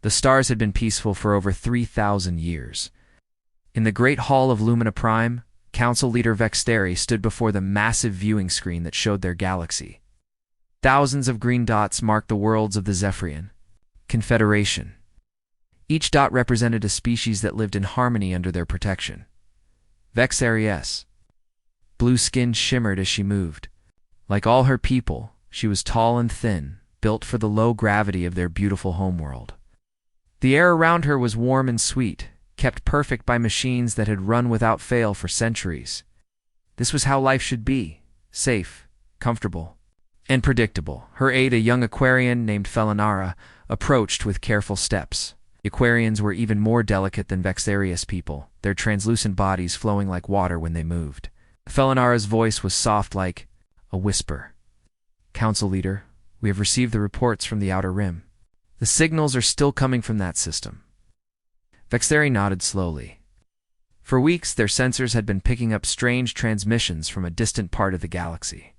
The stars had been peaceful for over 3,000 years. In the Great Hall of Lumina Prime, Council Leader Vexteri stood before the massive viewing screen that showed their galaxy. Thousands of green dots marked the worlds of the Zephyrian Confederation. Each dot represented a species that lived in harmony under their protection. Vexteri's blue skin shimmered as she moved. Like all her people, she was tall and thin, built for the low gravity of their beautiful homeworld. The air around her was warm and sweet, kept perfect by machines that had run without fail for centuries. This was how life should be: safe, comfortable, and predictable. Her aide, a young Aquarian named Felinara, approached with careful steps. The Aquarians were even more delicate than Vexterius people, their translucent bodies flowing like water when they moved. Felinara's voice was soft like a whisper. "Council Leader, we have received the reports from the Outer Rim. The signals are still coming from that system." Vexteri nodded slowly. For weeks, their sensors had been picking up strange transmissions from a distant part of the galaxy.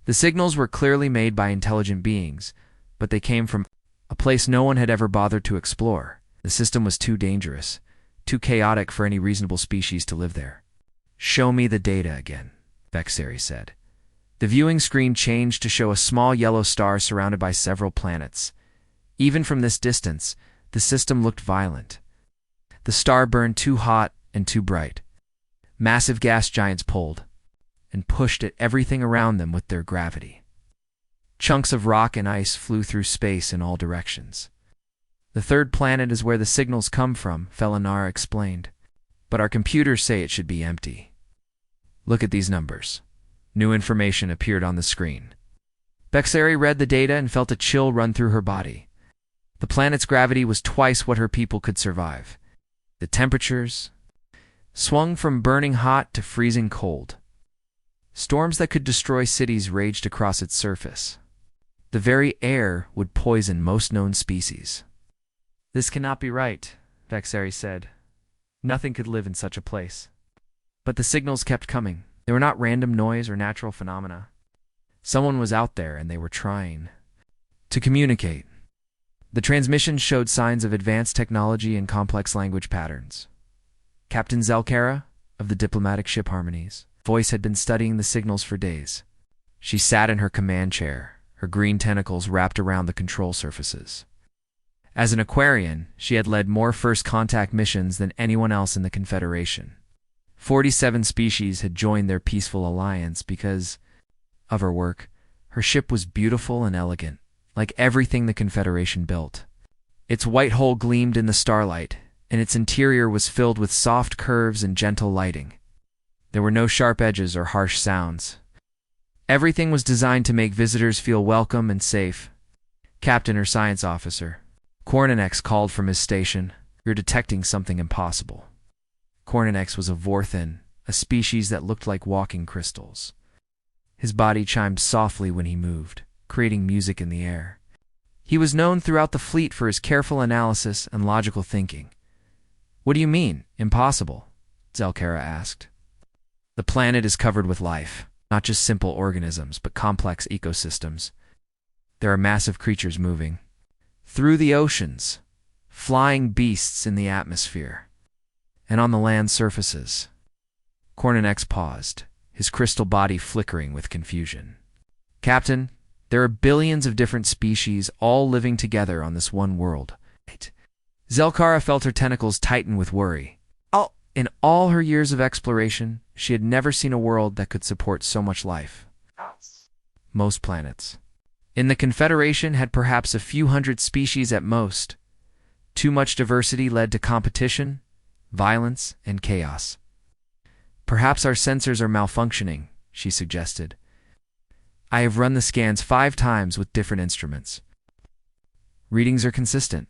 The signals were clearly made by intelligent beings, but they came from a place no one had ever bothered to explore. The system was too dangerous, too chaotic for any reasonable species to live there. "Show me the data again," Vexteri said. The viewing screen changed to show a small yellow star surrounded by several planets. Even from this distance, the system looked violent. The star burned too hot and too bright. Massive gas giants pulled and pushed at everything around them with their gravity. Chunks of rock and ice flew through space in all directions. "The third planet is where the signals come from," Felinara explained. "But our computers say it should be empty. Look at these numbers." New information appeared on the screen. Vexteri read the data and felt a chill run through her body. The planet's gravity was twice what her people could survive. The temperatures swung from burning hot to freezing cold. Storms that could destroy cities raged across its surface. The very air would poison most known species. "This cannot be right," Vexteri said. "Nothing could live in such a place." But the signals kept coming. They were not random noise or natural phenomena. Someone was out there and they were trying to communicate. The transmissions showed signs of advanced technology and complex language patterns. Captain Zelkara, of the diplomatic ship Harmonies, voice had been studying the signals for days. She sat in her command chair, her green tentacles wrapped around the control surfaces. As an Aquarian, she had led more first contact missions than anyone else in the Confederation. 47 species had joined their peaceful alliance because of her work. Her ship was beautiful and elegant, like everything the Confederation built. Its white hull gleamed in the starlight, and its interior was filled with soft curves and gentle lighting. There were no sharp edges or harsh sounds. Everything was designed to make visitors feel welcome and safe. "Captain or science officer," Cornenex called from his station. "You're detecting something impossible." Cornenex was a Vorthin, a species that looked like walking crystals. His body chimed softly when he moved, creating music in the air. He was known throughout the fleet for his careful analysis and logical thinking. "What do you mean, impossible?" Zelkara asked. "The planet is covered with life, not just simple organisms, but complex ecosystems. There are massive creatures moving through the oceans, flying beasts in the atmosphere, and on the land surfaces." Cornenex paused, his crystal body flickering with confusion. "Captain, there are billions of different species all living together on this one world." Zelkara felt her tentacles tighten with worry. In all her years of exploration, she had never seen a world that could support so much life. Most planets in the Confederation had perhaps a few hundred species at most. Too much diversity led to competition, violence, and chaos. "Perhaps our sensors are malfunctioning," she suggested. "I have run the scans 5 times with different instruments. Readings are consistent.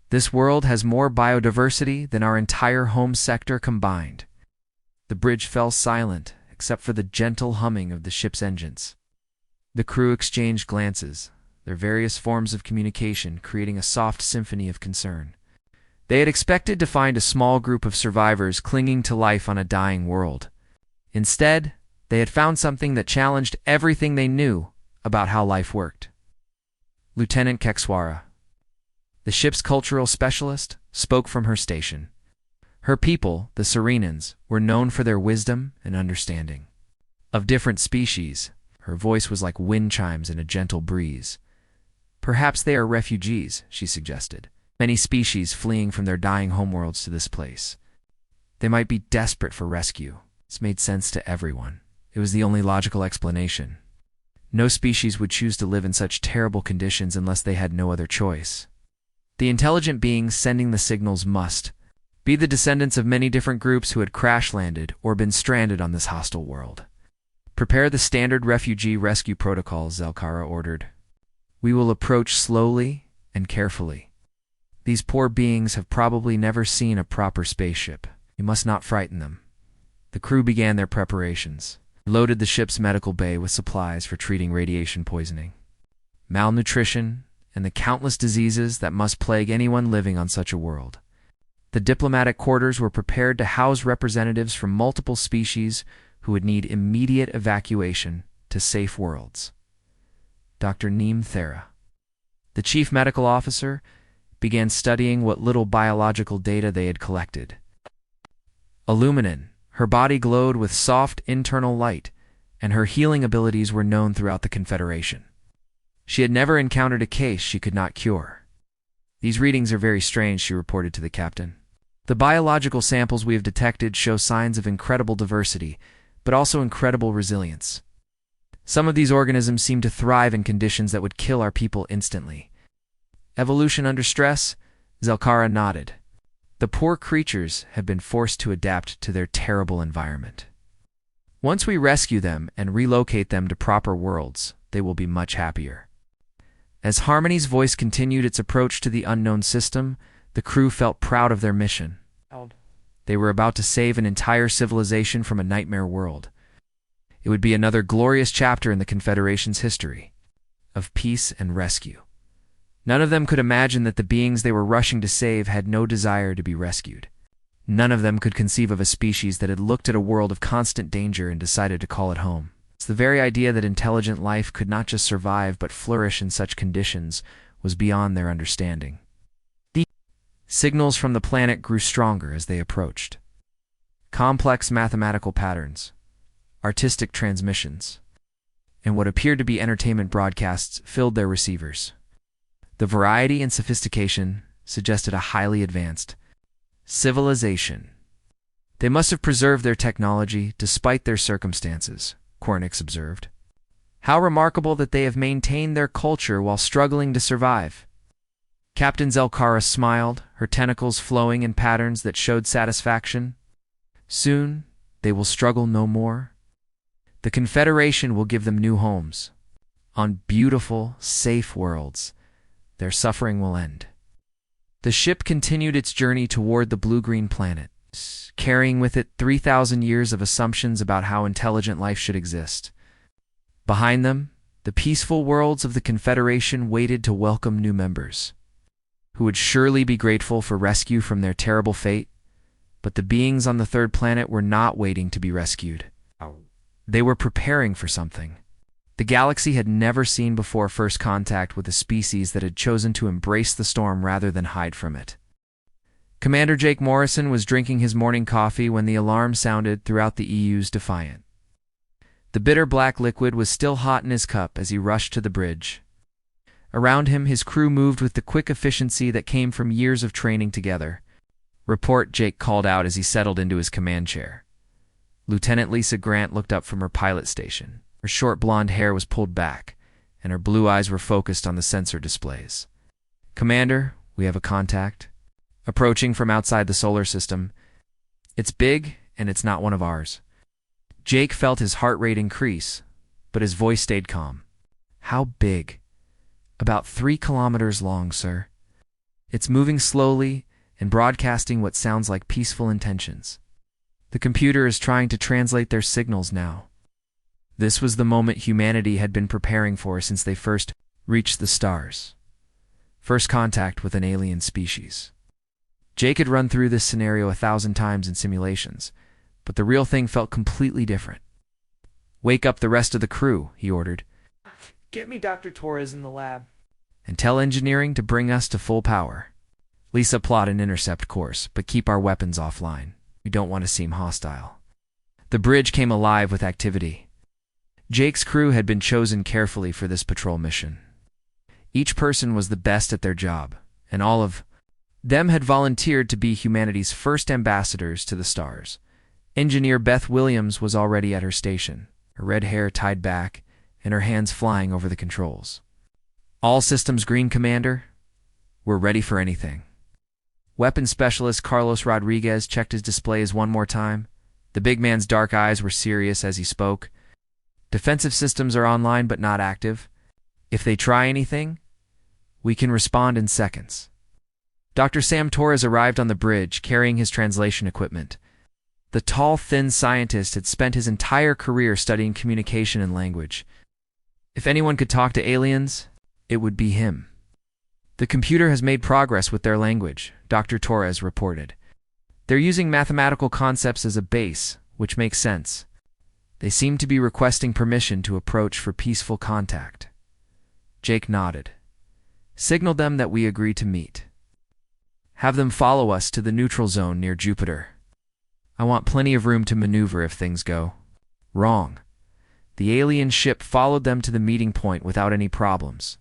This world has more biodiversity than our entire home sector combined." The bridge fell silent, except for the gentle humming of the ship's engines. The crew exchanged glances, their various forms of communication creating a soft symphony of concern. They had expected to find a small group of survivors clinging to life on a dying world. Instead, they had found something that challenged everything they knew about how life worked. "Lieutenant Kekswara, The ship's cultural specialist spoke from her station. Her people, the Serenans, were known for their wisdom and understanding. Of different species, her voice was like wind chimes in a gentle breeze. Perhaps they are refugees, she suggested. Many species fleeing from their dying homeworlds to this place. They might be desperate for rescue. This made sense to everyone. It was the only logical explanation. No species would choose to live in such terrible conditions unless they had no other choice. The intelligent beings sending the signals must be the descendants of many different groups who had crash-landed or been stranded on this hostile world. Prepare the standard refugee rescue protocols, Zelkara ordered. We will approach slowly and carefully. These poor beings have probably never seen a proper spaceship. You must not frighten them. The crew began their preparations. Loaded the ship's medical bay with supplies for treating radiation poisoning, malnutrition, and the countless diseases that must plague anyone living on such a world. The diplomatic quarters were prepared to house representatives from multiple species who would need immediate evacuation to safe worlds. Dr. Neem Thera, the chief medical officer, began studying what little biological data they had collected. Illuminant, her body glowed with soft internal light, and her healing abilities were known throughout the Confederation. She had never encountered a case she could not cure. These readings are very strange, she reported to the captain. The biological samples we have detected show signs of incredible diversity, but also incredible resilience. Some of these organisms seem to thrive in conditions that would kill our people instantly. Evolution under stress? Zelkara nodded. The poor creatures have been forced to adapt to their terrible environment. Once we rescue them and relocate them to proper worlds, they will be much happier. As Harmony's voice continued its approach to the unknown system, the crew felt proud of their mission. They were about to save an entire civilization from a nightmare world. It would be another glorious chapter in the Confederation's history of peace and rescue. None of them could imagine that the beings they were rushing to save had no desire to be rescued. None of them could conceive of a species that had looked at a world of constant danger and decided to call it home. It's the very idea that intelligent life could not just survive but flourish in such conditions was beyond their understanding. The signals from the planet grew stronger as they approached. Complex mathematical patterns, artistic transmissions, and what appeared to be entertainment broadcasts filled their receivers. The variety and sophistication suggested a highly advanced civilization. They must have preserved their technology despite their circumstances, Cornix observed. How remarkable that they have maintained their culture while struggling to survive. Captain Zelkara smiled, her tentacles flowing in patterns that showed satisfaction. Soon, they will struggle no more. The Confederation will give them new homes. On beautiful, safe worlds, their suffering will end. The ship continued its journey toward the blue-green planet, carrying with it 3,000 years of assumptions about how intelligent life should exist. Behind them, the peaceful worlds of the Confederation waited to welcome new members, who would surely be grateful for rescue from their terrible fate. But the beings on the third planet were not waiting to be rescued. They were preparing for something. The galaxy had never seen before first contact with a species that had chosen to embrace the storm rather than hide from it. Commander Jake Morrison was drinking his morning coffee when the alarm sounded throughout the EU's Defiant. The bitter black liquid was still hot in his cup as he rushed to the bridge. Around him, his crew moved with the quick efficiency that came from years of training together. "Report," Jake called out as he settled into his command chair. Lieutenant Lisa Grant looked up from her pilot station. Her short blonde hair was pulled back, and her blue eyes were focused on the sensor displays. "Commander, we have a contact. Approaching from outside the solar system. It's big, and it's not one of ours." Jake felt his heart rate increase, but his voice stayed calm. "How big?" "About 3 kilometers long, sir. It's moving slowly and broadcasting what sounds like peaceful intentions. The computer is trying to translate their signals now." This was the moment humanity had been preparing for since they first reached the stars. First contact with an alien species. Jake had run through this scenario 1,000 times in simulations, but the real thing felt completely different. "Wake up the rest of the crew," he ordered. "Get me Dr. Torres in the lab." and tell engineering to bring us to full power. Lisa, plot an intercept course, but keep our weapons offline. We don't want to seem hostile. The bridge came alive with activity. Jake's crew had been chosen carefully for this patrol mission. Each person was the best at their job, and all of them had volunteered to be humanity's first ambassadors to the stars. Engineer Beth Williams was already at her station, her red hair tied back and her hands flying over the controls. All systems green, Commander. We're ready for anything. Weapons specialist Carlos Rodriguez checked his displays one more time. The big man's dark eyes were serious as he spoke. Defensive systems are online but not active. If they try anything, we can respond in seconds. Dr. Sam Torres arrived on the bridge carrying his translation equipment. The tall, thin scientist had spent his entire career studying communication and language. If anyone could talk to aliens, it would be him. The computer has made progress with their language, Dr. Torres reported. They're using mathematical concepts as a base, which makes sense. They seem to be requesting permission to approach for peaceful contact. Jake nodded. Signal them that we agree to meet. Have them follow us to the neutral zone near Jupiter. I want plenty of room to maneuver if things go wrong. The alien ship followed them to the meeting point without any problems.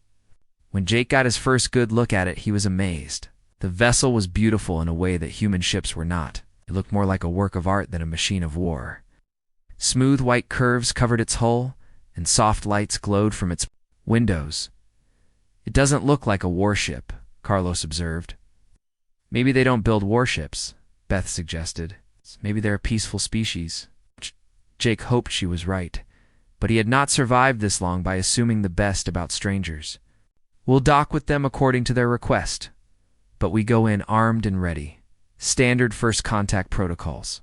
When Jake got his first good look at it, he was amazed. The vessel was beautiful in a way that human ships were not. It looked more like a work of art than a machine of war. Smooth white curves covered its hull, and soft lights glowed from its windows. It doesn't look like a warship, Carlos observed. Maybe they don't build warships, Beth suggested. Maybe they're a peaceful species. Jake hoped she was right, but he had not survived this long by assuming the best about strangers. We'll dock with them according to their request, but we go in armed and ready. Standard first contact protocols.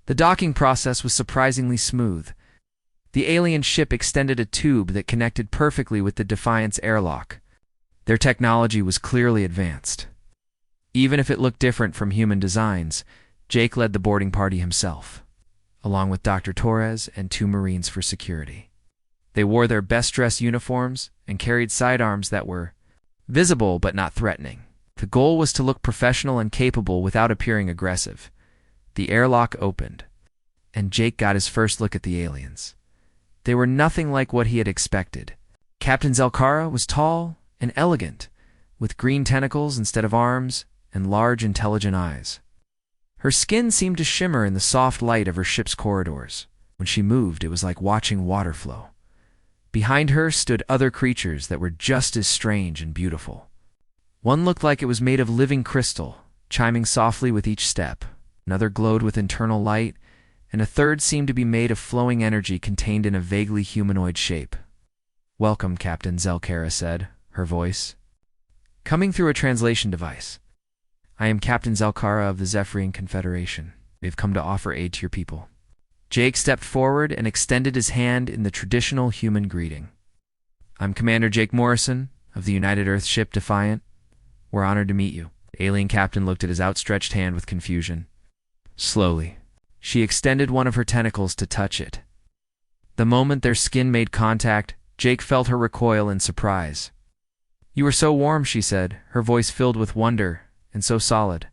The docking process was surprisingly smooth. The alien ship extended a tube that connected perfectly with the Defiant's airlock. Their technology was clearly advanced. Even if it looked different from human designs, Jake led the boarding party himself, along with Dr. Torres and 2 Marines for security. They wore their best-dressed uniforms and carried sidearms that were visible but not threatening. The goal was to look professional and capable without appearing aggressive. The airlock opened, and Jake got his first look at the aliens. They were nothing like what he had expected. Captain Zelkara was tall and elegant, with green tentacles instead of arms and large, intelligent eyes. Her skin seemed to shimmer in the soft light of her ship's corridors. When she moved, it was like watching water flow. Behind her stood other creatures that were just as strange and beautiful. One looked like it was made of living crystal, chiming softly with each step. Another glowed with internal light, and a third seemed to be made of flowing energy contained in a vaguely humanoid shape. "Welcome," Captain Zelkara said, her voice coming through a translation device. "I am Captain Zelkara of the Zephyrian Confederation. We have come to offer aid to your people." Jake stepped forward and extended his hand in the traditional human greeting. "I'm Commander Jake Morrison of the United Earth ship Defiant. We're honored to meet you." The alien captain looked at his outstretched hand with confusion. Slowly, she extended one of her tentacles to touch it. The moment their skin made contact, Jake felt her recoil in surprise. "You are so warm," she said, her voice filled with wonder, "and so solid.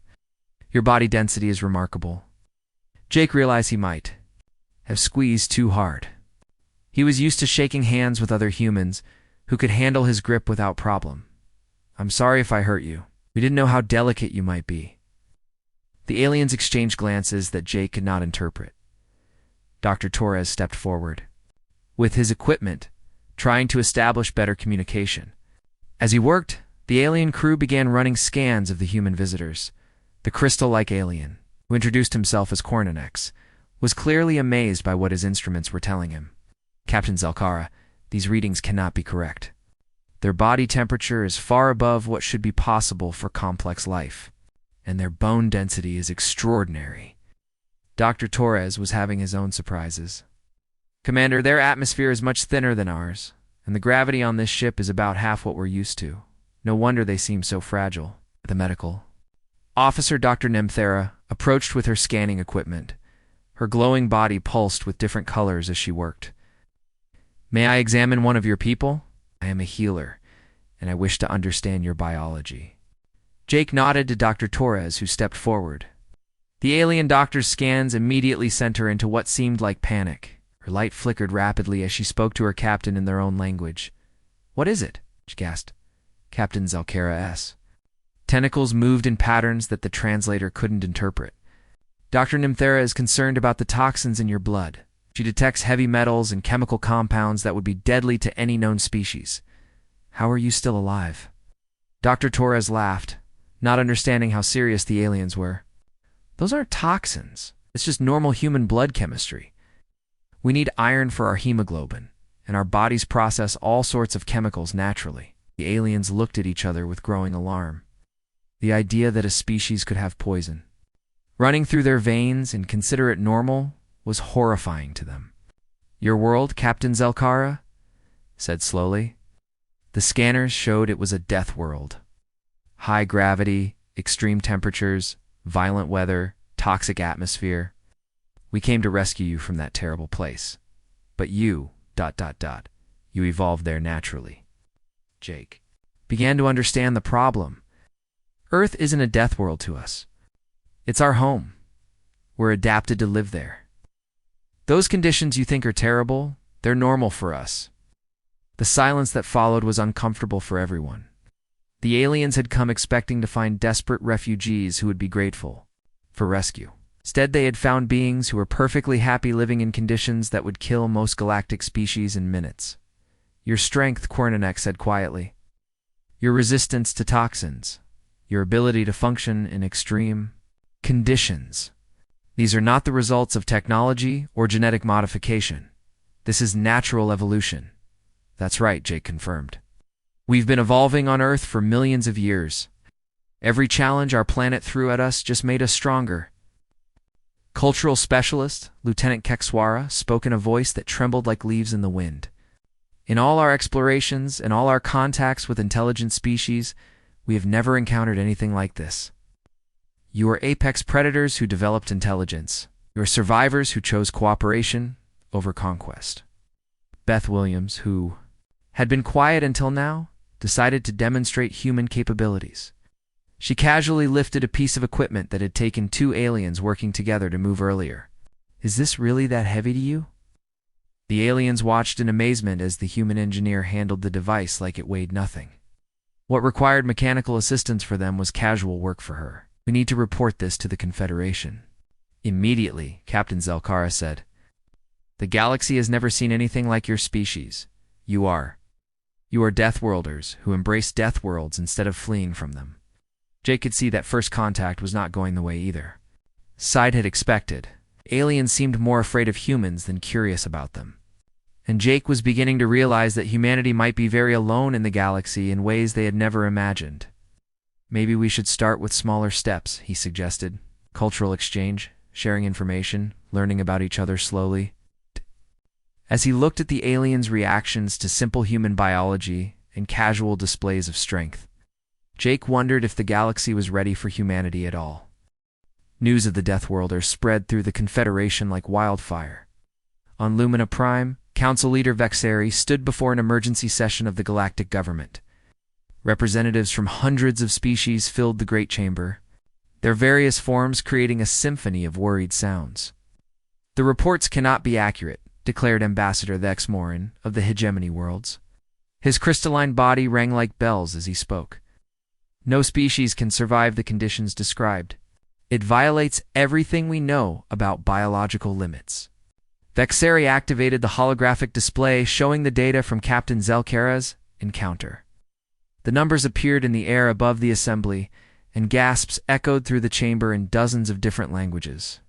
Your body density is remarkable." Jake realized he might have squeezed too hard. He was used to shaking hands with other humans who could handle his grip without problem. "I'm sorry if I hurt you. We didn't know how delicate you might be." The aliens exchanged glances that Jake could not interpret. Dr. Torres stepped forward, with his equipment, trying to establish better communication. As he worked, the alien crew began running scans of the human visitors. The crystal-like alien, who introduced himself as Cornanex, was clearly amazed by what his instruments were telling him. "Captain Zelkara, these readings cannot be correct. Their body temperature is far above what should be possible for complex life, and their bone density is extraordinary." Dr. Torres was having his own surprises. "Commander, their atmosphere is much thinner than ours, and the gravity on this ship is about half what we're used to. No wonder they seem so fragile." The medical officer, Dr. Nemthera, approached with her scanning equipment. Her glowing body pulsed with different colors as she worked. "May I examine one of your people? I am a healer, and I wish to understand your biology. Jake nodded to Dr. Torres, who stepped forward. The alien doctor's scans immediately sent her into what seemed like panic. Her light flickered rapidly as she spoke to her captain in their own language. "What is it?" she gasped. "Captain Zelkara S." Tentacles moved in patterns that the translator couldn't interpret. "Dr. Nimthera is concerned about the toxins in your blood. She detects heavy metals and chemical compounds that would be deadly to any known species. How are you still alive?" Dr. Torres laughed, not understanding how serious the aliens were. "Those aren't toxins. It's just normal human blood chemistry. We need iron for our hemoglobin, and our bodies process all sorts of chemicals naturally." The aliens looked at each other with growing alarm. The idea that a species could have poison running through their veins and consider it normal was horrifying to them. "Your world, Captain Zelkara?" said slowly. The scanners showed it was a death world. High gravity, extreme temperatures, violent weather, toxic atmosphere. "We came to rescue you from that terrible place. But you, ... you evolved there naturally." Jake began to understand the problem. Earth isn't a death world to us. It's our home. We're adapted to live there. Those conditions you think are terrible, they're normal for us. The silence that followed was uncomfortable for everyone. The aliens had come expecting to find desperate refugees who would be grateful for rescue. Instead, they had found beings who were perfectly happy living in conditions that would kill most galactic species in minutes. "Your strength," Kornanek said quietly. "Your resistance to toxins. Your ability to function in extreme conditions. These are not the results of technology or genetic modification. This is natural evolution." "That's right," Jake confirmed. "We've been evolving on Earth for millions of years. Every challenge our planet threw at us just made us stronger." Cultural specialist, Lieutenant Kekswara, spoke in a voice that trembled like leaves in the wind. "In all our explorations and all our contacts with intelligent species, we have never encountered anything like this. You are apex predators who developed intelligence. You are survivors who chose cooperation over conquest." Beth Williams, who had been quiet until now, decided to demonstrate human capabilities. She casually lifted a piece of equipment that had taken two aliens working together to move earlier. "Is this really that heavy to you?" The aliens watched in amazement as the human engineer handled the device like it weighed nothing. What required mechanical assistance for them was casual work for her. "We need to report this to the Confederation." Immediately, Captain Zelkara said. "The galaxy has never seen anything like your species. You are Deathworlders who embrace death worlds instead of fleeing from them." Jake could see that first contact was not going the way either. Side had expected. Aliens seemed more afraid of humans than curious about them. And Jake was beginning to realize that humanity might be very alone in the galaxy in ways they had never imagined. "Maybe we should start with smaller steps," he suggested. "Cultural exchange, sharing information, learning about each other slowly." As he looked at the aliens' reactions to simple human biology and casual displays of strength, Jake wondered if the galaxy was ready for humanity at all. News of the Deathworlders spread through the Confederation like wildfire. On Lumina Prime, Council Leader Vexeri stood before an emergency session of the Galactic government. Representatives from hundreds of species filled the Great Chamber, their various forms creating a symphony of worried sounds. "The reports cannot be accurate," declared Ambassador Vexmorin of the Hegemony Worlds. His crystalline body rang like bells as he spoke. "No species can survive the conditions described. It violates everything we know about biological limits." Vexeri activated the holographic display showing the data from Captain Zelkara's encounter. The numbers appeared in the air above the assembly, and gasps echoed through the chamber in dozens of different languages.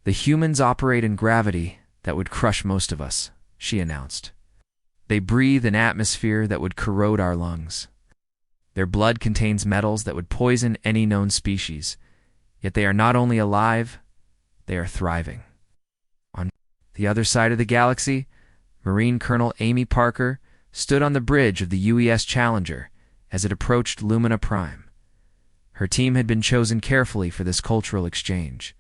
"The humans operate in gravity that would crush most of us," she announced. "They breathe an atmosphere that would corrode our lungs. Their blood contains metals that would poison any known species, yet they are not only alive, they are thriving." On the other side of the galaxy, Marine Colonel Amy Parker stood on the bridge of the UES Challenger as it approached Lumina Prime. Her team had been chosen carefully for this cultural exchange.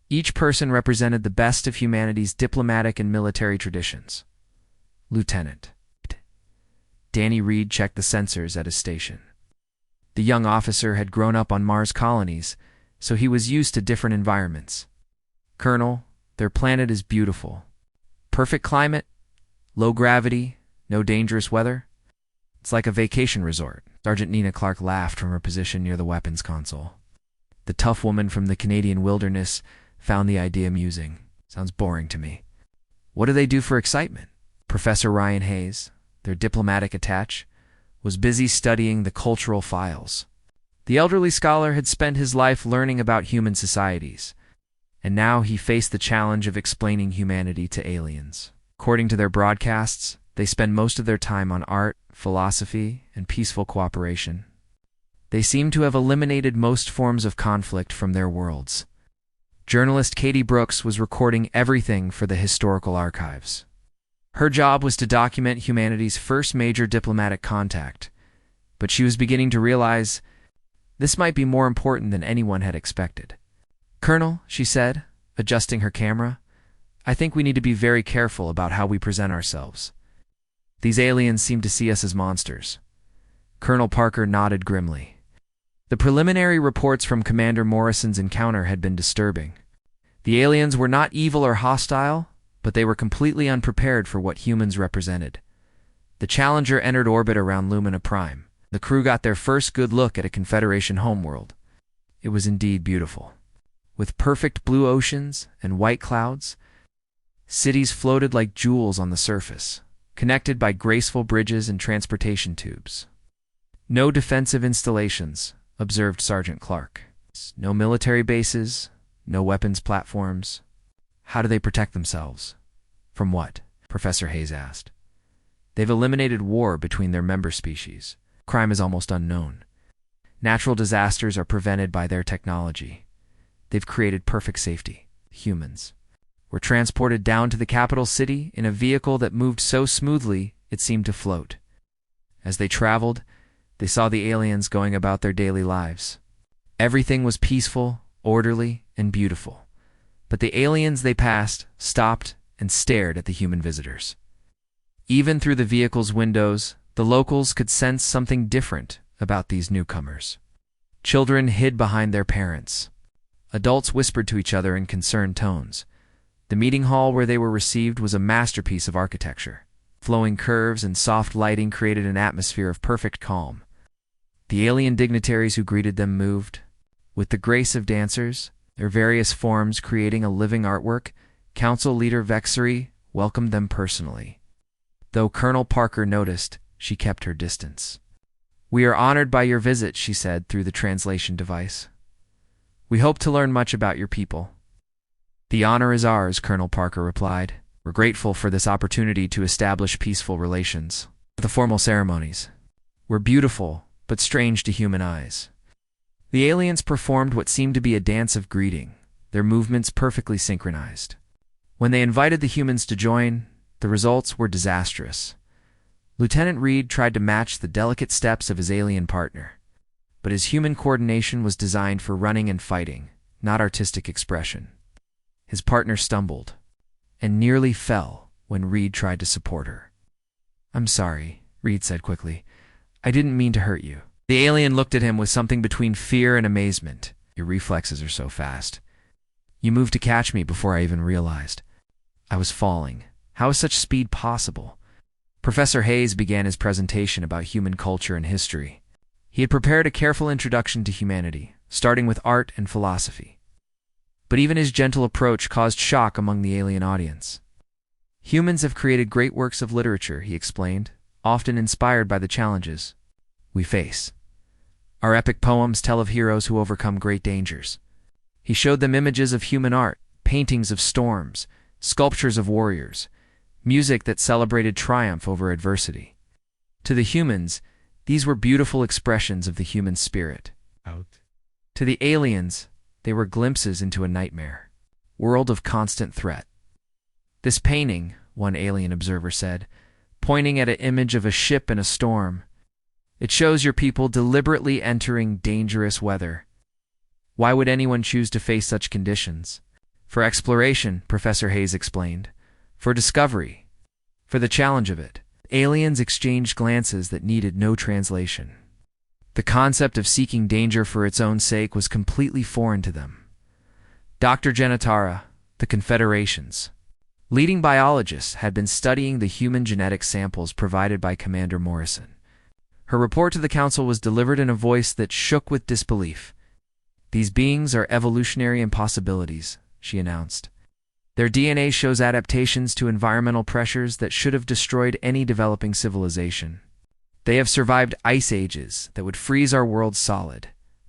Each person represented the best of humanity's diplomatic and military traditions. "Lieutenant, Danny Reed checked the sensors at his station. The young officer had grown up on Mars colonies, so he was used to different environments. "Colonel, their planet is beautiful. Perfect climate, low gravity, no dangerous weather. It's like a vacation resort." Sergeant Nina Clark laughed from her position near the weapons console. The tough woman from the Canadian wilderness found the idea amusing. "Sounds boring to me." "What do they do for excitement?" Professor Ryan Hayes, their diplomatic attaché, was busy studying the cultural files. The elderly scholar had spent his life learning about human societies, and now he faced the challenge of explaining humanity to aliens. According to their broadcasts, they spend most of their time on art, philosophy, and peaceful cooperation. They seem to have eliminated most forms of conflict from their worlds. Journalist Katie Brooks was recording everything for the historical archives. Her job was to document humanity's first major diplomatic contact, but she was beginning to realize this might be more important than anyone had expected. "Colonel," she said, adjusting her camera, "I think we need to be very careful about how we present ourselves. These aliens seem to see us as monsters." Colonel Parker nodded grimly. The preliminary reports from Commander Morrison's encounter had been disturbing. The aliens were not evil or hostile, but they were completely unprepared for what humans represented. The Challenger entered orbit around Lumina Prime. The crew got their first good look at a Confederation homeworld. It was indeed beautiful. With perfect blue oceans and white clouds, cities floated like jewels on the surface, connected by graceful bridges and transportation tubes. "No defensive installations," observed Sergeant Clark. "No military bases, no weapons platforms. How do they protect themselves?" "From what?" Professor Hayes asked. "They've eliminated war between their member species. Crime is almost unknown. Natural disasters are prevented by their technology. They've created perfect safety. Humans were transported down to the capital city in a vehicle that moved so smoothly it seemed to float. As they traveled, they saw the aliens going about their daily lives. Everything was peaceful, orderly, and beautiful. But the aliens they passed stopped and stared at the human visitors. Even through the vehicle's windows, the locals could sense something different about these newcomers. Children hid behind their parents. Adults whispered to each other in concerned tones. The meeting hall where they were received was a masterpiece of architecture. Flowing curves and soft lighting created an atmosphere of perfect calm. The alien dignitaries who greeted them moved with the grace of dancers, their various forms creating a living artwork. Council Leader Vexery welcomed them personally. Though Colonel Parker noticed, she kept her distance. "We are honored by your visit," she said through the translation device. "We hope to learn much about your people." "The honor is ours," Colonel Parker replied. "We're grateful for this opportunity to establish peaceful relations." The formal ceremonies were beautiful, but strange to human eyes. The aliens performed what seemed to be a dance of greeting, their movements perfectly synchronized. When they invited the humans to join, the results were disastrous. Lieutenant Reed tried to match the delicate steps of his alien partner, but his human coordination was designed for running and fighting, not artistic expression. His partner stumbled and nearly fell when Reed tried to support her. "I'm sorry," Reed said quickly. "I didn't mean to hurt you." The alien looked at him with something between fear and amazement. "Your reflexes are so fast. You moved to catch me before I even realized. I was falling. How is such speed possible?" Professor Hayes began his presentation about human culture and history. He had prepared a careful introduction to humanity, starting with art and philosophy. But even his gentle approach caused shock among the alien audience. "Humans have created great works of literature," he explained, "often inspired by the challenges we face. Our epic poems tell of heroes who overcome great dangers." He showed them images of human art, paintings of storms, sculptures of warriors, music that celebrated triumph over adversity. To the humans, these were beautiful expressions of the human spirit. To the aliens, they were glimpses into a nightmare, world of constant threat. "This painting," one alien observer said, pointing at an image of a ship in a storm, "it shows your people deliberately entering dangerous weather. Why would anyone choose to face such conditions?" "For exploration," Professor Hayes explained. "For discovery. For the challenge of it." aliens exchanged glances that needed no translation. The concept of seeking danger for its own sake was completely foreign to them. Dr. Genitara, the Confederation's leading biologist, had been studying the human genetic samples provided by Commander Morrison. Her report to the Council was delivered in a voice that shook with disbelief. "These beings are evolutionary impossibilities," she announced. "Their DNA shows adaptations to environmental pressures that should have destroyed any developing civilization. They have survived ice ages that would freeze our world solid,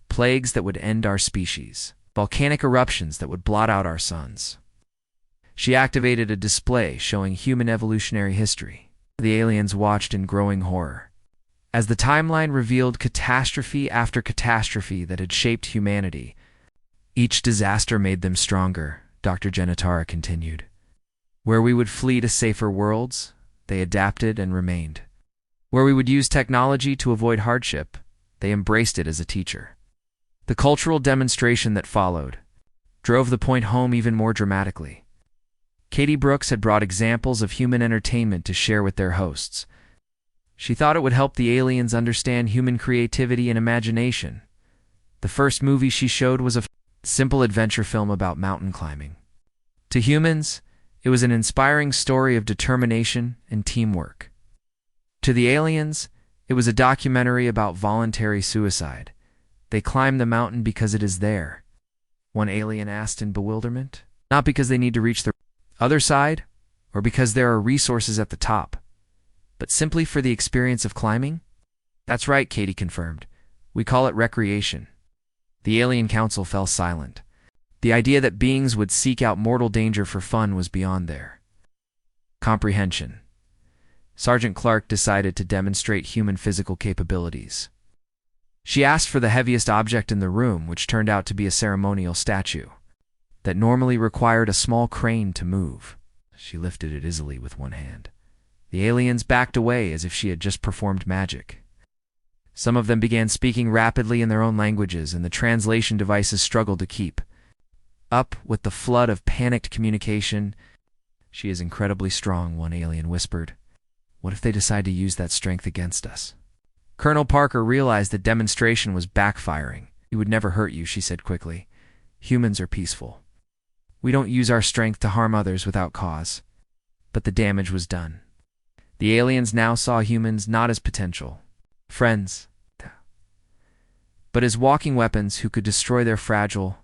plagues that would end our species, volcanic eruptions that would blot out our suns." She activated a display showing human evolutionary history. The aliens watched in growing horror. As the timeline revealed catastrophe after catastrophe that had shaped humanity, each disaster made them stronger, Dr. Genitara continued. Where we would flee to safer worlds, they adapted and remained. Where we would use technology to avoid hardship, they embraced it as a teacher. The cultural demonstration that followed drove the point home even more dramatically. Katie Brooks had brought examples of human entertainment to share with their hosts. She thought it would help the aliens understand human creativity and imagination. The first movie she showed was a simple adventure film about mountain climbing. To humans, it was an inspiring story of determination and teamwork. To the aliens, it was a documentary about voluntary suicide. "They climb the mountain because it is there," one alien asked in bewilderment. "Not because they need to reach the other side, or because there are resources at the top, but simply for the experience of climbing?" "That's right," Katie confirmed. "We call it recreation." The Alien Council fell silent. The idea that beings would seek out mortal danger for fun was beyond their comprehension. Sergeant Clark decided to demonstrate human physical capabilities. She asked for the heaviest object in the room, which turned out to be a ceremonial statue that normally required a small crane to move. She lifted it easily with one hand. The aliens backed away as if she had just performed magic. Some of them began speaking rapidly in their own languages, and the translation devices struggled to keep up with the flood of panicked communication. "She is incredibly strong," one alien whispered. "What if they decide to use that strength against us?" Colonel Parker realized the demonstration was backfiring. "It would never hurt you," she said quickly. "Humans are peaceful. We don't use our strength to harm others without cause." But the damage was done. The aliens now saw humans not as potential friends, but as walking weapons who could destroy their fragile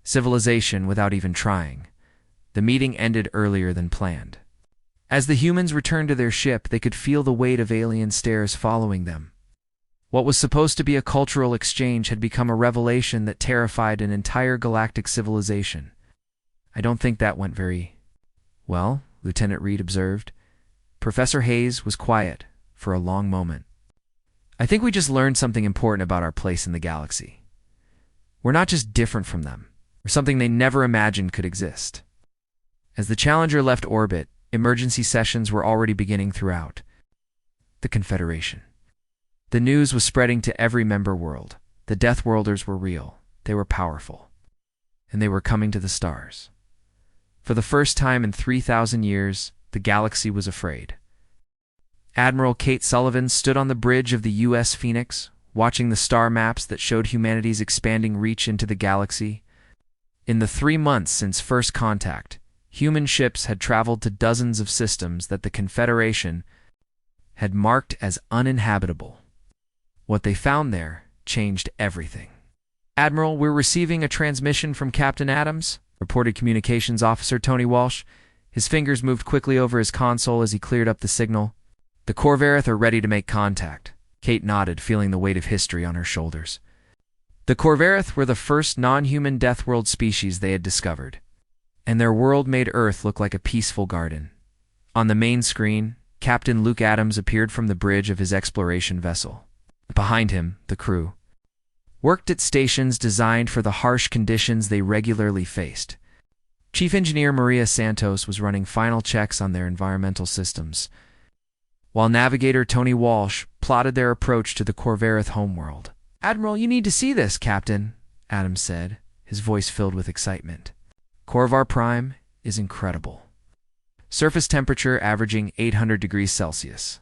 civilization without even trying. The meeting ended earlier than planned. As the humans returned to their ship, they could feel the weight of alien stares following them. What was supposed to be a cultural exchange had become a revelation that terrified an entire galactic civilization. "I don't think that went very well," Lieutenant Reed observed. Professor Hayes was quiet for a long moment. "I think we just learned something important about our place in the galaxy. We're not just different from them. We're something they never imagined could exist." As the Challenger left orbit, emergency sessions were already beginning throughout the Confederation. The news was spreading to every member world. The Deathworlders were real, they were powerful, and they were coming to the stars. For the first time in 3,000 years, the galaxy was afraid. Admiral Kate Sullivan stood on the bridge of the U.S. Phoenix, watching the star maps that showed humanity's expanding reach into the galaxy. In the 3 months since first contact, human ships had traveled to dozens of systems that the Confederation had marked as uninhabitable. What they found there changed everything. "Admiral, we're receiving a transmission from Captain Adams," reported Communications Officer Tony Walsh. His fingers moved quickly over his console as he cleared up the signal. "The Corvairith are ready to make contact." Kate nodded, feeling the weight of history on her shoulders. The Corvairith were the first non-human Deathworld species they had discovered, and their world made Earth look like a peaceful garden. On the main screen, Captain Luke Adams appeared from the bridge of his exploration vessel. Behind him, the crew worked at stations designed for the harsh conditions they regularly faced. Chief Engineer Maria Santos was running final checks on their environmental systems, while Navigator Tony Walsh plotted their approach to the Corvairith homeworld. "Admiral, you need to see this, Captain," Adams said, his voice filled with excitement. "Corvar Prime is incredible. Surface temperature averaging 800 degrees Celsius.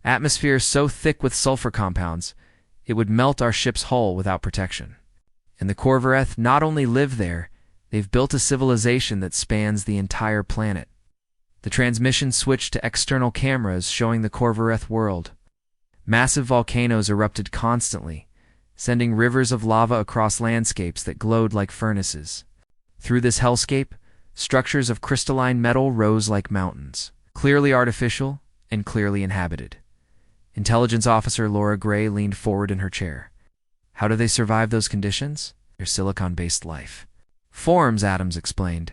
Atmosphere so thick with sulfur compounds, it would melt our ship's hull without protection. And the Corvareth not only live there, they've built a civilization that spans the entire planet. The transmission switched to external cameras showing the Corvareth world. Massive volcanoes erupted constantly, sending rivers of lava across landscapes that glowed like furnaces. Through this hellscape, structures of crystalline metal rose like mountains, clearly artificial and clearly inhabited. Intelligence Officer Laura Gray leaned forward in her chair. How do they survive those conditions? Their silicon-based life forms, Adams explained.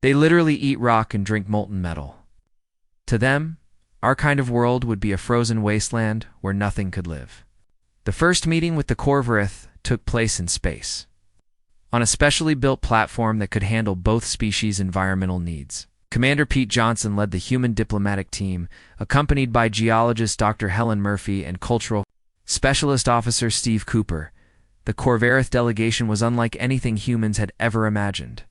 They literally eat rock and drink molten metal. To them, our kind of world would be a frozen wasteland where nothing could live. The first meeting with the Corvareth took place in space, on a specially built platform that could handle both species' environmental needs. Commander Pete Johnson led the human diplomatic team, accompanied by geologist Dr. Helen Murphy and cultural specialist officer Steve Cooper. The Corvareth delegation was unlike anything humans had ever imagined.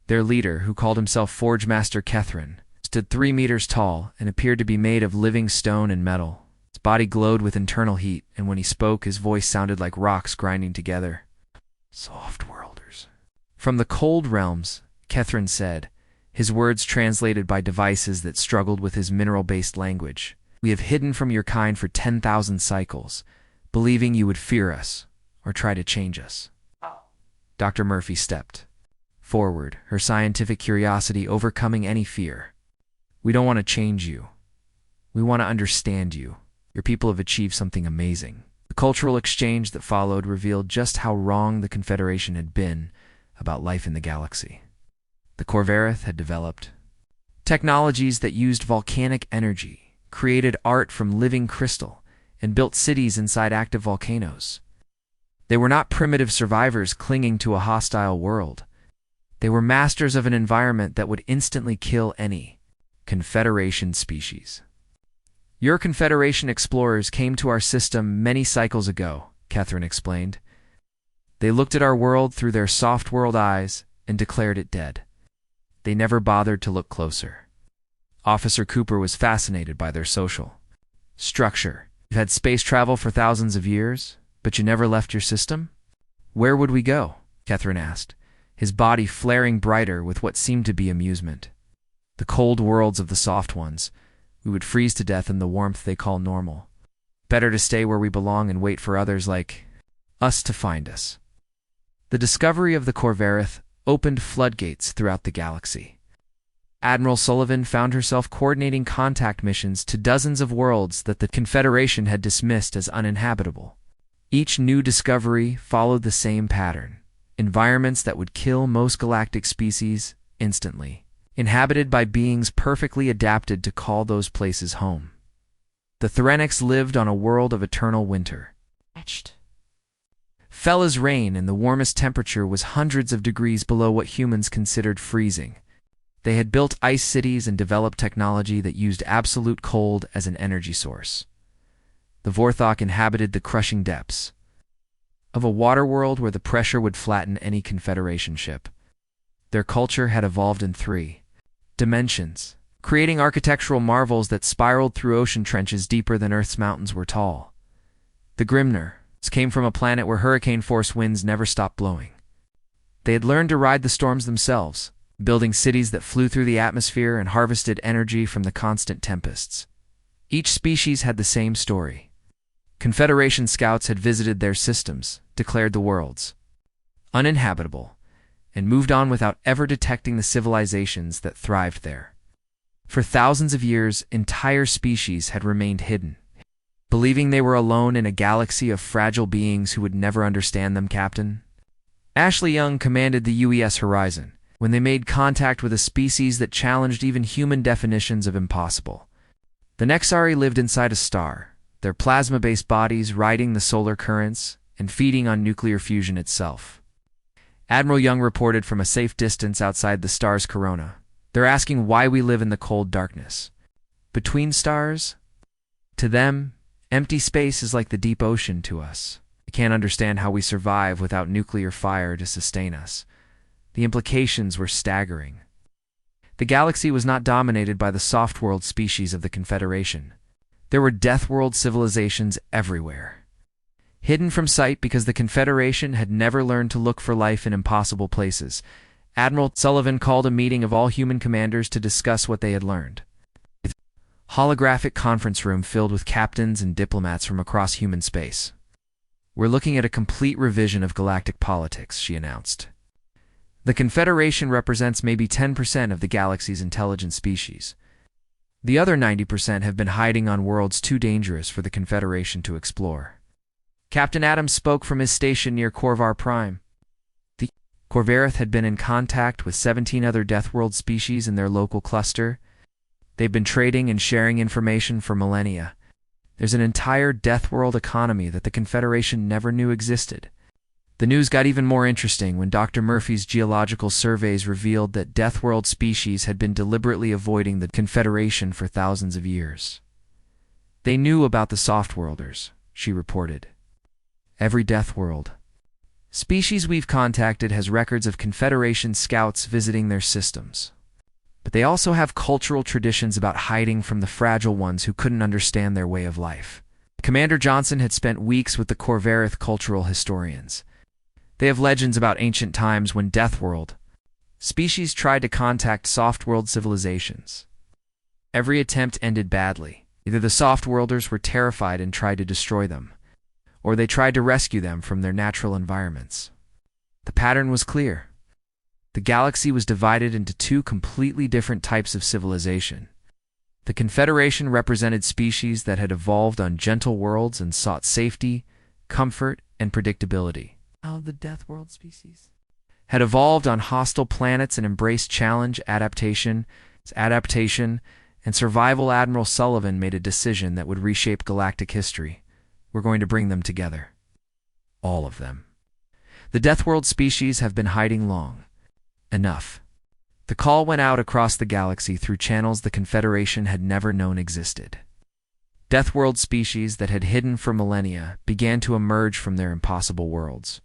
Their leader, who called himself Forge Master Kethrin, stood 3 meters tall and appeared to be made of living stone and metal. His body glowed with internal heat, and when he spoke, his voice sounded like rocks grinding together. Soft-worlders. From the cold realms, Kethrin said, his words translated by devices that struggled with his mineral-based language. We have hidden from your kind for 10,000 cycles, believing you would fear us or try to change us. Dr. Murphy stepped forward, her scientific curiosity overcoming any fear. We don't want to change you. We want to understand you. Your people have achieved something amazing. The cultural exchange that followed revealed just how wrong the Confederation had been about life in the galaxy. The Corvareth had developed technologies that used volcanic energy, created art from living crystal, and built cities inside active volcanoes. They were not primitive survivors clinging to a hostile world. They were masters of an environment that would instantly kill any Confederation species. Your Confederation explorers came to our system many cycles ago, Kethrin explained. They looked at our world through their soft world eyes and declared it dead. They never bothered to look closer. Officer Cooper was fascinated by their social structure. You've had space travel for thousands of years, but you never left your system? Where would we go? Kethrin asked, his body flaring brighter with what seemed to be amusement. The cold worlds of the soft ones. We would freeze to death in the warmth they call normal. Better to stay where we belong and wait for others like us to find us. The discovery of the Corvareth opened floodgates throughout the galaxy. Admiral Sullivan found herself coordinating contact missions to dozens of worlds that the Confederation had dismissed as uninhabitable. Each new discovery followed the same pattern: environments that would kill most galactic species instantly, inhabited by beings perfectly adapted to call those places home. The Therenics lived on a world of eternal winter. Fell as rain, and the warmest temperature was hundreds of degrees below what humans considered freezing. They had built ice cities and developed technology that used absolute cold as an energy source. The Vorthok inhabited the crushing depths of a water world where the pressure would flatten any Confederation ship. Their culture had evolved in 3 dimensions, creating architectural marvels that spiraled through ocean trenches deeper than Earth's mountains were tall. The Grimners came from a planet where hurricane-force winds never stopped blowing. They had learned to ride the storms themselves, building cities that flew through the atmosphere and harvested energy from the constant tempests. Each species had the same story. Confederation scouts had visited their systems, declared the worlds uninhabitable, and moved on without ever detecting the civilizations that thrived there. For thousands of years, entire species had remained hidden, believing they were alone in a galaxy of fragile beings who would never understand them, Captain. Ashley Young commanded the UES Horizon when they made contact with a species that challenged even human definitions of impossible. The Nexari lived inside a star, their plasma-based bodies riding the solar currents and feeding on nuclear fusion itself. Admiral Young reported from a safe distance outside the star's corona. They're asking why we live in the cold darkness. Between stars? To them, empty space is like the deep ocean to us. We can't understand how we survive without nuclear fire to sustain us. The implications were staggering. The galaxy was not dominated by the soft-world species of the Confederation. There were Deathworld civilizations everywhere, hidden from sight because the Confederation had never learned to look for life in impossible places. Admiral Sullivan called a meeting of all human commanders to discuss what they had learned. Holographic conference room filled with captains and diplomats from across human space. "We're looking at a complete revision of galactic politics," she announced. "The Confederation represents maybe 10% of the galaxy's intelligent species. The other 90% have been hiding on worlds too dangerous for the Confederation to explore." Captain Adams spoke from his station near Corvar Prime. The Corvareth had been in contact with 17 other Deathworld species in their local cluster. They've been trading and sharing information for millennia. There's an entire Deathworld economy that the Confederation never knew existed. The news got even more interesting when Dr. Murphy's geological surveys revealed that Deathworld species had been deliberately avoiding the Confederation for thousands of years. "They knew about the Softworlders," she reported. "Every Deathworld species we've contacted has records of Confederation scouts visiting their systems. But they also have cultural traditions about hiding from the fragile ones who couldn't understand their way of life." Commander Johnson had spent weeks with the Corvareth cultural historians. They have legends about ancient times when Deathworld species tried to contact Softworld civilizations. Every attempt ended badly. Either the Softworlders were terrified and tried to destroy them, or they tried to rescue them from their natural environments. The pattern was clear. The galaxy was divided into two completely different types of civilization. The Confederation represented species that had evolved on gentle worlds and sought safety, comfort, and predictability. The Deathworld species had evolved on hostile planets and embraced challenge, adaptation, and survival. Admiral Sullivan made a decision that would reshape galactic history. "We're going to bring them together. All of them. The Deathworld species have been hiding long. Enough." The call went out across the galaxy through channels the Confederation had never known existed. Deathworld species that had hidden for millennia began to emerge from their impossible worlds.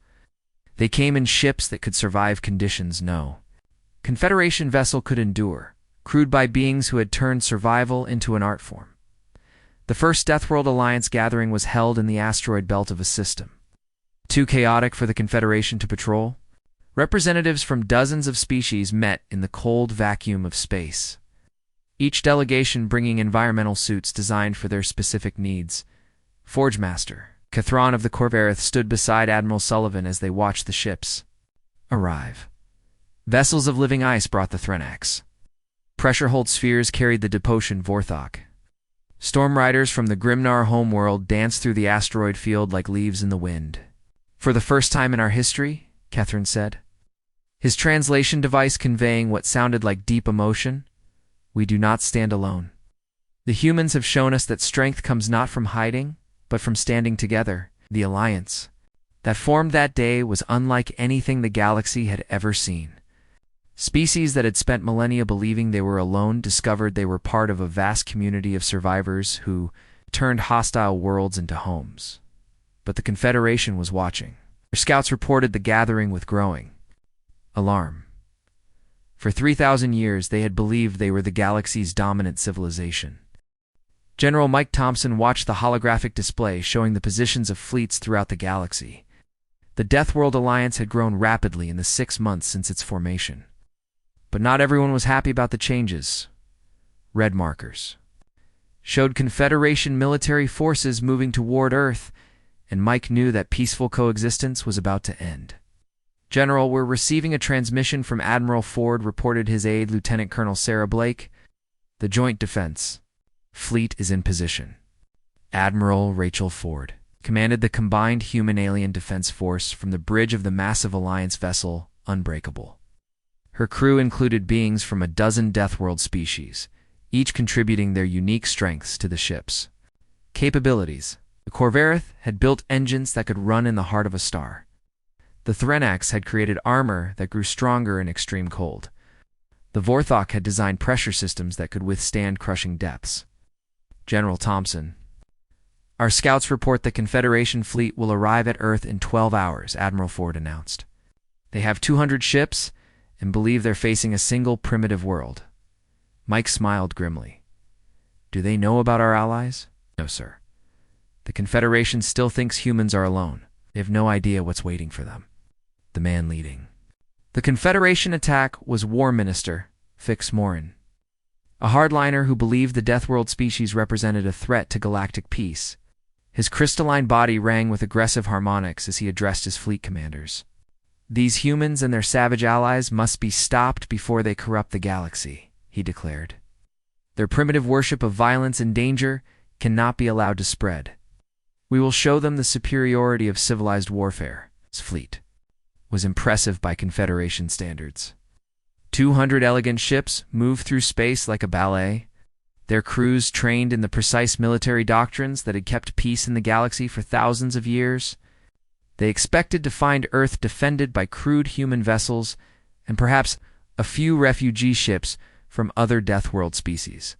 They came in ships that could survive conditions no Confederation vessel could endure, crewed by beings who had turned survival into an art form. The first Deathworld Alliance gathering was held in the asteroid belt of a system too chaotic for the Confederation to patrol. Representatives from dozens of species met in the cold vacuum of space, each delegation bringing environmental suits designed for their specific needs. Forge Master Cathron of the Corvareth stood beside Admiral Sullivan as they watched the ships arrive. Vessels of living ice brought the Threnax. Pressure-hold spheres carried the Depotion Vorthok. Storm riders from the Grimnar homeworld danced through the asteroid field like leaves in the wind. "For the first time in our history," Catherine said, his translation device conveying what sounded like deep emotion, "we do not stand alone. The humans have shown us that strength comes not from hiding, but from standing together." The alliance that formed that day was unlike anything the galaxy had ever seen. Species that had spent millennia believing they were alone discovered they were part of a vast community of survivors who turned hostile worlds into homes. But the Confederation was watching. Their scouts reported the gathering with growing alarm. For 3,000 years, they had believed they were the galaxy's dominant civilization. General Mike Thompson watched the holographic display showing the positions of fleets throughout the galaxy. The Deathworld Alliance had grown rapidly in the 6 months since its formation. But not everyone was happy about the changes. Red markers showed Confederation military forces moving toward Earth, and Mike knew that peaceful coexistence was about to end. "General, we're receiving a transmission from Admiral Ford," reported his aide, Lieutenant Colonel Sarah Blake. "The Joint Defense Fleet is in position." Admiral Rachel Ford commanded the combined human-alien defense force from the bridge of the massive Alliance vessel, Unbreakable. Her crew included beings from a dozen Deathworld species, each contributing their unique strengths to the ships. Capabilities: the Corvareth had built engines that could run in the heart of a star. The Threnax had created armor that grew stronger in extreme cold. The Vorthok had designed pressure systems that could withstand crushing depths. General Thompson: "Our scouts report the Confederation fleet will arrive at Earth in 12 hours, Admiral Ford announced. "They have 200 ships and believe they're facing a single primitive world. Mike smiled grimly. Do they know about our allies? No, sir. The Confederation still thinks humans are alone. They have no idea what's waiting for them. The man leading the Confederation attack was War Minister Fix Morin, a hardliner who believed the Deathworld species represented a threat to galactic peace. His crystalline body rang with aggressive harmonics as he addressed his fleet commanders. These humans and their savage allies must be stopped before they corrupt the galaxy, he declared. Their primitive worship of violence and danger cannot be allowed to spread. We will show them the superiority of civilized warfare. His fleet was impressive by Confederation standards. 200 elegant ships moved through space like a ballet, their crews trained in the precise military doctrines that had kept peace in the galaxy for thousands of years. They expected to find Earth defended by crude human vessels and perhaps a few refugee ships from other Deathworld species.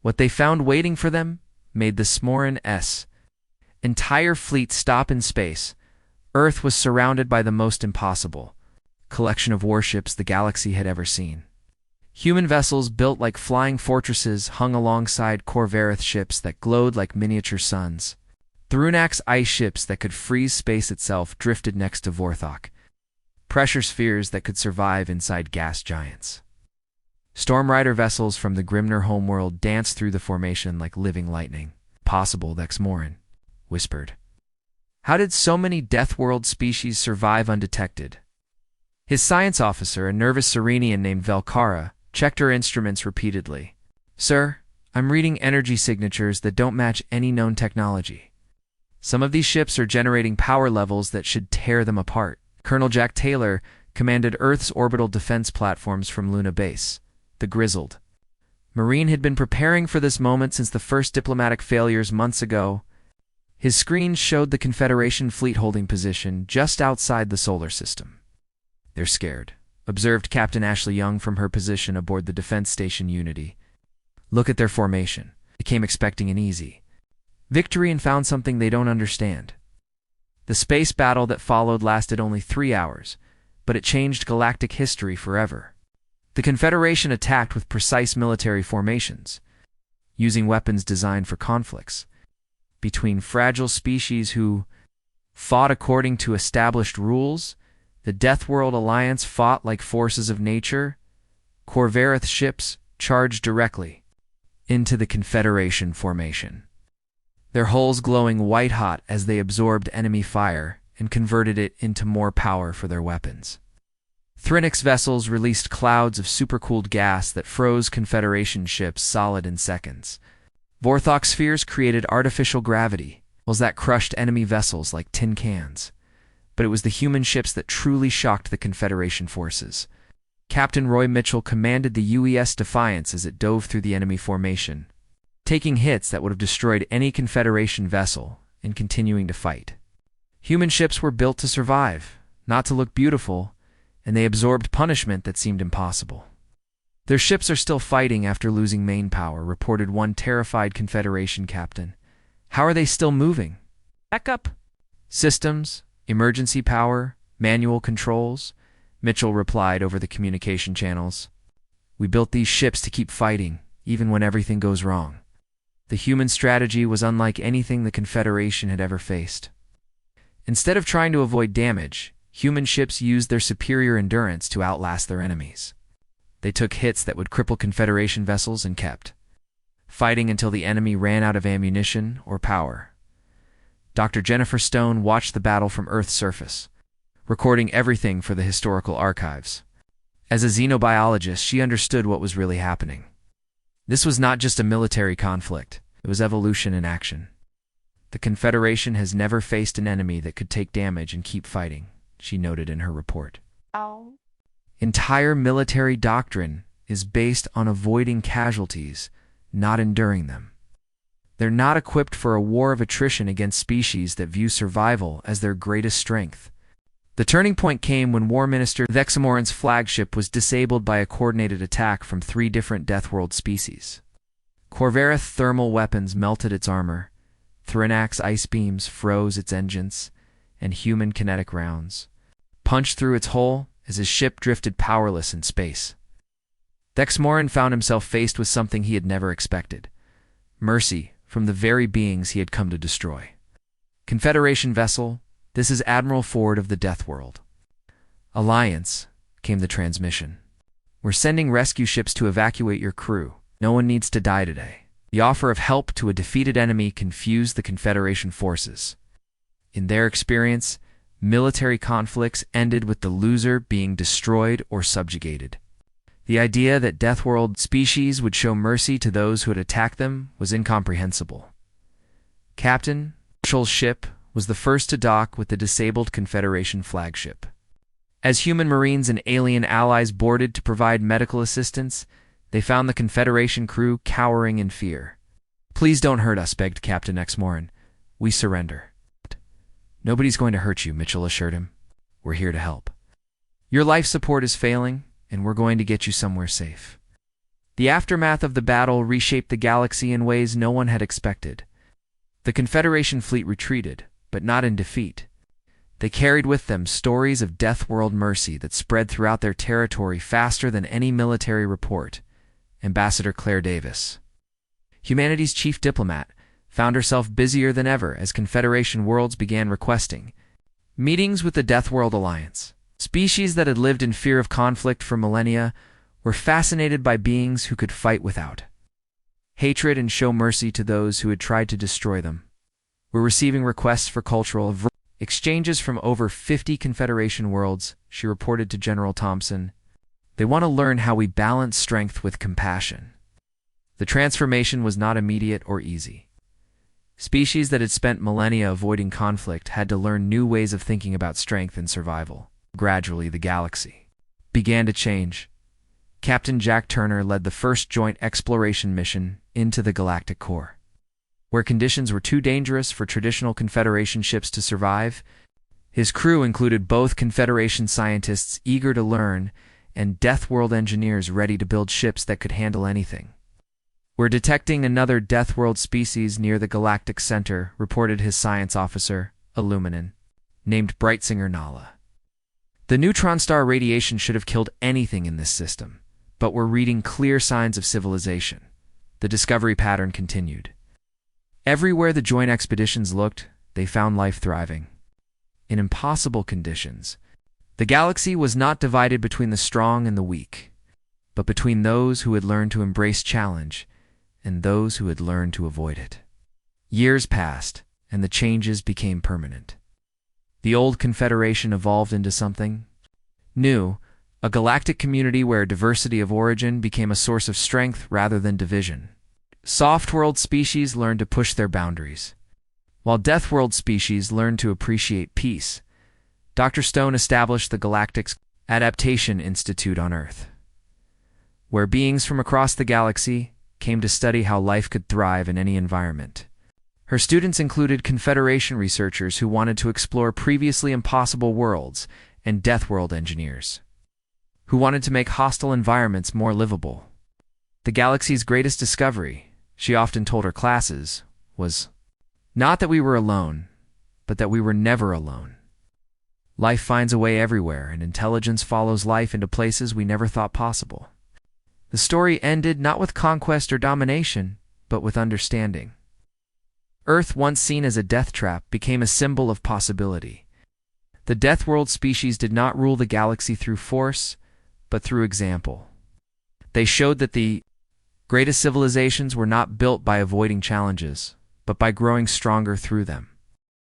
What they found waiting for them made the Smorin-S entire fleet stop in space. Earth was surrounded by the most impossible collection of warships the galaxy had ever seen. Human vessels built like flying fortresses hung alongside Corvarith ships that glowed like miniature suns. Thrunak's ice ships that could freeze space itself drifted next to Vorthok, pressure spheres that could survive inside gas giants. Stormrider vessels from the Grimner homeworld danced through the formation like living lightning. Possible, Morin whispered. How did so many Deathworld species survive undetected? His science officer, a nervous Serenian named Velkara, checked her instruments repeatedly. Sir, I'm reading energy signatures that don't match any known technology. Some of these ships are generating power levels that should tear them apart. Colonel Jack Taylor commanded Earth's orbital defense platforms from Luna Base, the Grizzled. Marine had been preparing for this moment since the first diplomatic failures months ago. His screens showed the Confederation fleet holding position just outside the solar system. They're scared, observed Captain Ashley Young from her position aboard the defense station Unity. Look at their formation. They came expecting an easy victory and found something they don't understand. The space battle that followed lasted only 3 hours, but it changed galactic history forever. The Confederation attacked with precise military formations, using weapons designed for conflicts between fragile species who fought according to established rules. The Deathworld Alliance fought like forces of nature. Corvarith ships charged directly into the Confederation formation, their hulls glowing white-hot as they absorbed enemy fire and converted it into more power for their weapons. Thrunak's vessels released clouds of supercooled gas that froze Confederation ships solid in seconds. Vorthok spheres created artificial gravity, while that crushed enemy vessels like tin cans. But it was the human ships that truly shocked the Confederation forces. Captain Roy Mitchell commanded the UES Defiance as it dove through the enemy formation, taking hits that would have destroyed any Confederation vessel and continuing to fight. Human ships were built to survive, not to look beautiful, and they absorbed punishment that seemed impossible. Their ships are still fighting after losing main power, reported one terrified Confederation captain. How are they still moving? Backup systems, emergency power, manual controls, Mitchell replied over the communication channels. We built these ships to keep fighting, even when everything goes wrong. The human strategy was unlike anything the Confederation had ever faced. Instead of trying to avoid damage, human ships used their superior endurance to outlast their enemies. They took hits that would cripple Confederation vessels and kept fighting until the enemy ran out of ammunition or power. Dr. Jennifer Stone watched the battle from Earth's surface, recording everything for the historical archives. As a xenobiologist, she understood what was really happening. This was not just a military conflict, it was evolution in action. The Confederation has never faced an enemy that could take damage and keep fighting, she noted in her report. Entire military doctrine is based on avoiding casualties, not enduring them. They're not equipped for a war of attrition against species that view survival as their greatest strength. The turning point came when War Minister Vexamorin's flagship was disabled by a coordinated attack from 3 different Deathworld species. Corvarith thermal weapons melted its armor, Thrunak's ice beams froze its engines, and human kinetic rounds punched through its hull as his ship drifted powerless in space. Dexmorin found himself faced with something he had never expected: mercy from the very beings he had come to destroy. "Confederation vessel, this is Admiral Ford of the Deathworld." "Alliance," came the transmission. "We're sending rescue ships to evacuate your crew. No one needs to die today." The offer of help to a defeated enemy confused the Confederation forces. In their experience, military conflicts ended with the loser being destroyed or subjugated. The idea that Deathworld species would show mercy to those who had attacked them was incomprehensible. Captain Marshall's ship was the first to dock with the disabled Confederation flagship. As human Marines and alien allies boarded to provide medical assistance, they found the Confederation crew cowering in fear. "Please don't hurt us," begged Captain Exmorin. "We surrender." "Nobody's going to hurt you," Mitchell assured him. "We're here to help. Your life support is failing, and we're going to get you somewhere safe." The aftermath of the battle reshaped the galaxy in ways no one had expected. The Confederation fleet retreated, but not in defeat. They carried with them stories of Deathworld mercy that spread throughout their territory faster than any military report. Ambassador Claire Davis, humanity's chief diplomat, found herself busier than ever as Confederation worlds began requesting meetings with the Deathworld Alliance. Species that had lived in fear of conflict for millennia were fascinated by beings who could fight without hatred and show mercy to those who had tried to destroy them. "We're receiving requests for cultural exchanges from over 50 Confederation worlds," she reported to General Thompson. "They want to learn how we balance strength with compassion." The transformation was not immediate or easy. Species that had spent millennia avoiding conflict had to learn new ways of thinking about strength and survival. Gradually, the galaxy began to change. Captain Jack Turner led the first joint exploration mission into the Galactic core. Where conditions were too dangerous for traditional Confederation ships to survive, his crew included both Confederation scientists eager to learn and Deathworld engineers ready to build ships that could handle anything. "We're detecting another Deathworld species near the Galactic Center," reported his science officer, Illuminan, named Brightsinger Nala. "The neutron star radiation should have killed anything in this system, but we're reading clear signs of civilization." The discovery pattern continued. Everywhere the joint expeditions looked, they found life thriving. In impossible conditions, the galaxy was not divided between the strong and the weak, but between those who had learned to embrace challenge and those who had learned to avoid it. Years passed, and the changes became permanent. The old Confederation evolved into something new, a galactic community where diversity of origin became a source of strength rather than division. Soft-world species learned to push their boundaries, while Deathworld species learned to appreciate peace. Dr. Stone established the Galactic's Adaptation Institute on Earth, where beings from across the galaxy came to study how life could thrive in any environment. Her students included Confederation researchers who wanted to explore previously impossible worlds and Deathworld engineers who wanted to make hostile environments more livable. The galaxy's greatest discovery, she often told her classes, was not that we were alone, but that we were never alone. Life finds a way everywhere, and intelligence follows life into places we never thought possible. The story ended not with conquest or domination, but with understanding. Earth, once seen as a death trap, became a symbol of possibility. The Deathworld species did not rule the galaxy through force, but through example. They showed that the greatest civilizations were not built by avoiding challenges, but by growing stronger through them.